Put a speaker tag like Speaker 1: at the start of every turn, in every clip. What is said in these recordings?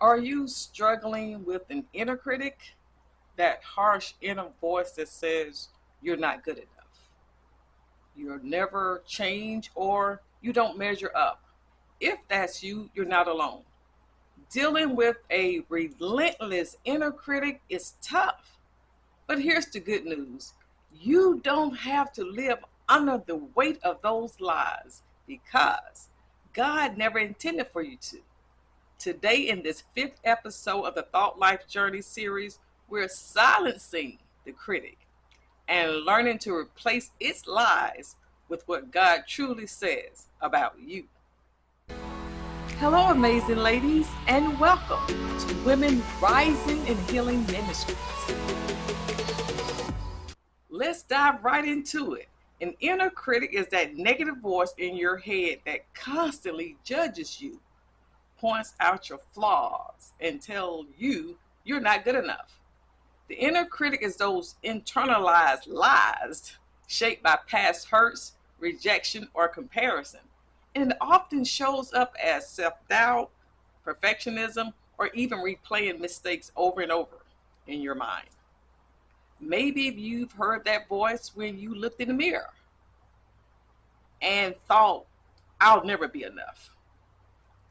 Speaker 1: Are you struggling with an inner critic? That harsh inner voice that says you're not good enough, you'll never change, or you don't measure up. If that's you, you're not alone. Dealing with a relentless inner critic is tough. But here's the good news: you don't have to live under the weight of those lies because God never intended for you to. Today, in this fifth episode of the Thought Life Journey series, we're silencing the critic and learning to replace its lies with what God truly says about you. Hello, amazing ladies, and welcome to Women Rising and Healing Ministries. Let's dive right into it. An inner critic is that negative voice in your head that constantly judges you, points out your flaws, and tells you you're not good enough. The inner critic is those internalized lies shaped by past hurts, rejection, or comparison. And it often shows up as self-doubt, perfectionism, or even replaying mistakes over and over in your mind. Maybe you've heard that voice when you looked in the mirror and thought, I'll never be enough.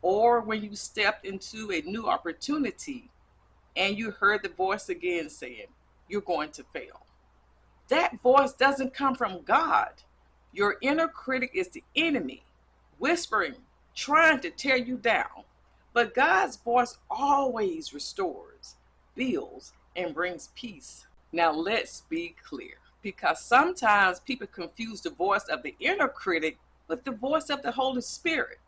Speaker 1: Or when you stepped into a new opportunity and you heard the voice again saying, you're going to fail. That voice doesn't come from God. Your inner critic is the enemy, whispering, trying to tear you down. But God's voice always restores, builds, and brings peace. Now let's be clear, because sometimes people confuse the voice of the inner critic with the voice of the Holy Spirit.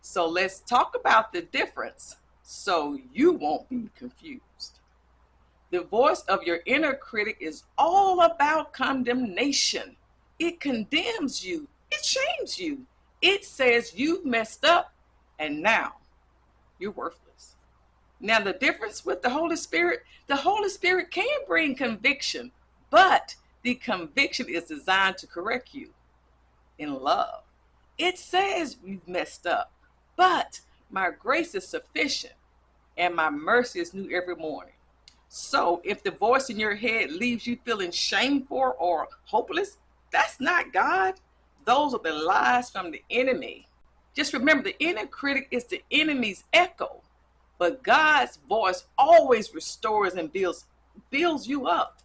Speaker 1: So let's talk about the difference so you won't be confused. The voice of your inner critic is all about condemnation. It condemns you. It shames you. It says you've messed up and now you're worthless. Now the difference with the Holy Spirit can bring conviction, but the conviction is designed to correct you in love. It says you've messed up, but my grace is sufficient and my mercy is new every morning. So if the voice in your head leaves you feeling shameful or hopeless, that's not God. Those are the lies from the enemy. Just remember, the inner critic is the enemy's echo, but God's voice always restores and builds you up.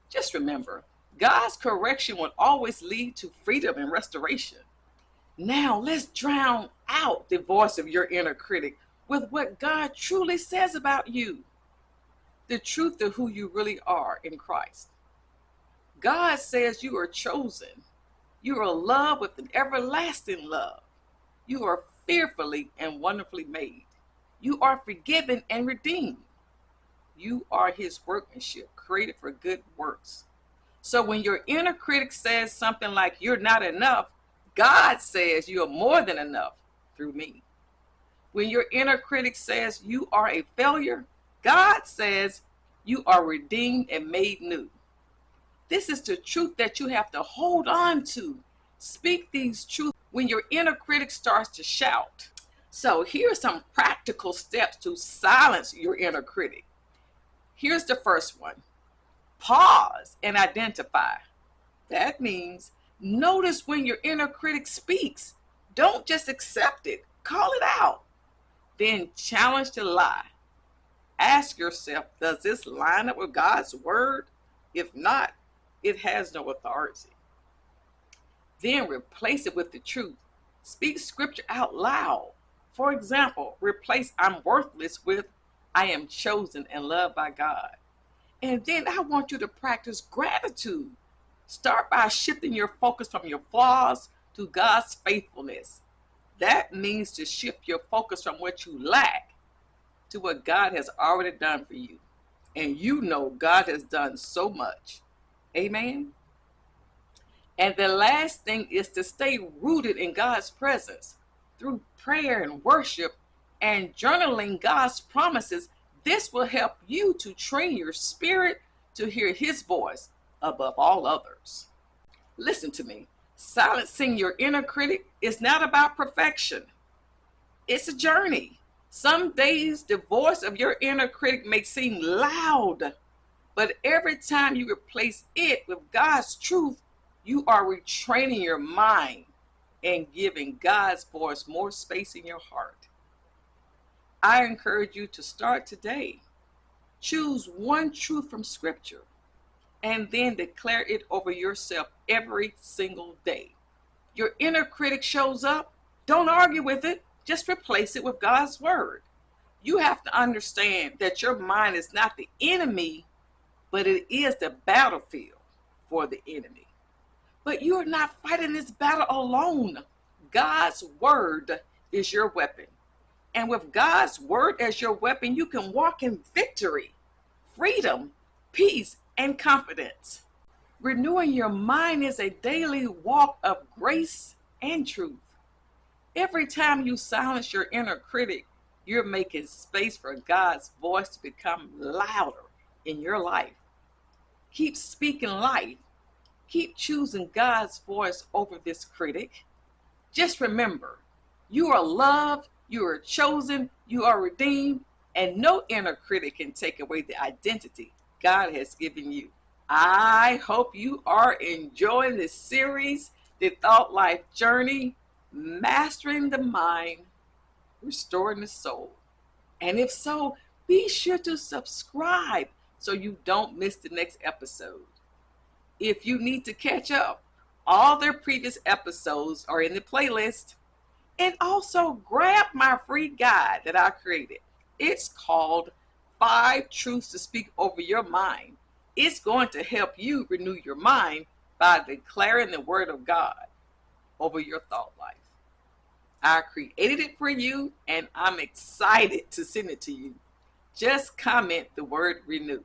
Speaker 1: Just remember, God's correction will always lead to freedom and restoration. Now let's drown out the voice of your inner critic with what God truly says about you. The truth of who you really are in Christ. God says you are chosen. You are loved with an everlasting love. You are fearfully and wonderfully made. You are forgiven and redeemed. You are his workmanship, created for good works. So when your inner critic says something like you're not enough, God says you are more than enough through me. When your inner critic says you are a failure, God says you are redeemed and made new. This is the truth that you have to hold on to. Speak these truths when your inner critic starts to shout. So here are some practical steps to silence your inner critic. Here's the first one. Pause and identify. That means notice when your inner critic speaks. Don't just accept it. Call it out. Then challenge the lie. Ask yourself, does this line up with God's word? If not, it has no authority. Then replace it with the truth. Speak scripture out loud. For example, replace I'm worthless with I am chosen and loved by God. And then I want you to practice gratitude. Start by shifting your focus from your flaws to God's faithfulness. That means to shift your focus from what you lack to what God has already done for you. And you know God has done so much. Amen. And the last thing is to stay rooted in God's presence through prayer and worship and journaling God's promises. This will help you to train your spirit to hear his voice above all others. Listen to me. Silencing your inner critic is not about perfection. It's a journey. Some days the voice of your inner critic may seem loud, but every time you replace it with God's truth, you are retraining your mind and giving God's voice more space in your heart. I encourage you to start today. Choose one truth from Scripture and then declare it over yourself every single day. Your inner critic shows up, don't argue with it, just replace it with God's word. You have to understand that your mind is not the enemy, but it is the battlefield for the enemy. But you are not fighting this battle alone. God's word is your weapon. And with God's word as your weapon, you can walk in victory, freedom, peace, and confidence. Renewing your mind is a daily walk of grace and truth. Every time you silence your inner critic, you're making space for God's voice to become louder in your life. Keep speaking life. Keep choosing God's voice over this critic. Just remember, you are loved, you are chosen, you are redeemed, and no inner critic can take away the identity God has given you. I hope you are enjoying this series, The Thought Life Journey, Mastering the Mind, Restoring the Soul. And if so, be sure to subscribe so you don't miss the next episode. If you need to catch up, all their previous episodes are in the playlist. And also grab my free guide that I created. It's called 5 Truths to Speak Over Your Mind. It's going to help you renew your mind by declaring the word of God over your thought life. I created it for you and I'm excited to send it to you. Just comment the word renew.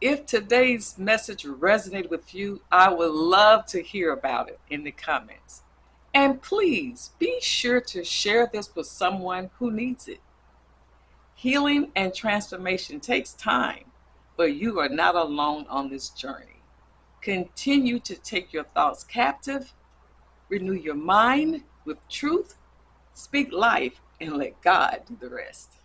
Speaker 1: If today's message resonated with you, I would love to hear about it in the comments. And please be sure to share this with someone who needs it. Healing and transformation takes time, but you are not alone on this journey. Continue to take your thoughts captive, renew your mind with truth, speak life, and let God do the rest.